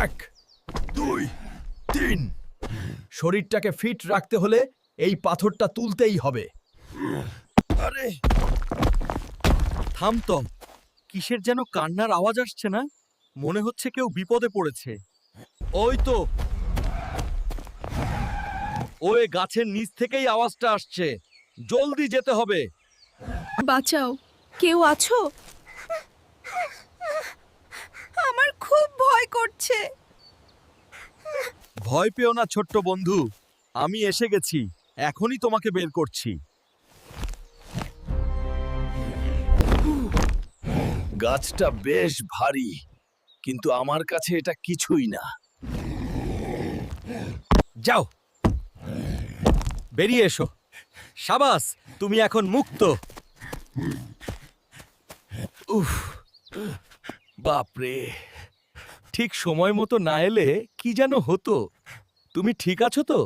এক, দুই, তিন। শরীরটাকে ফিট রাখতে হলে এই পাথরটা তুলতেই হবে। আরে থাম তো, কিসের যেন কান্নার আওয়াজ আসছে না? মনে হচ্ছে কেউ বিপদে পড়েছে। ওই তো, ওই গাছের নিচ থেকেই আওয়াজটা আসছে। জলদি যেতে হবে। বাঁচাও, কেউ আছো? আমার খুব ভয় করছে। ভয় পেও না ছোট্ট বন্ধু, আমি এসে গেছি। এখনই তোমাকে বের করছি। গাছটা বেশ ভারী, কিন্তু আমার কাছে এটা কিছুই না। যাও, বেরিয়ে এসো। সাবাস, তুমি এখন মুক্ত। উফ, বাপরে! ঠিক সময় মতো না এলে কি যেন হতো। তুমি ঠিক আছো তো?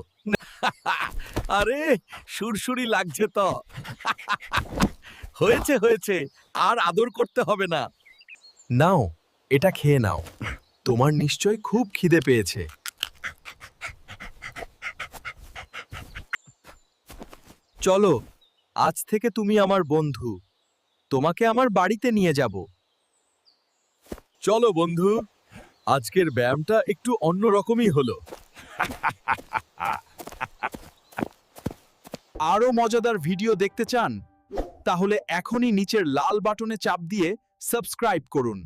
আরে সুরসুরি লাগছে তো। হয়েছে হয়েছে, আর আদর করতে হবে না। নাও, এটা খেয়ে নাও। তোমার নিশ্চয় খুব খিদে পেয়েছে। চলো, আজ থেকে তুমি আমার বন্ধু। তোমাকে আমার বাড়িতে নিয়ে যাব। চলো বন্ধু, আজকের ব্যায়ামটা একটু অন্যরকমই হলো। আরও মজাদার ভিডিও দেখতে চান? তাহলে এখনই নিচের লাল বাটনে চাপ দিয়ে সাবস্ক্রাইব করুন।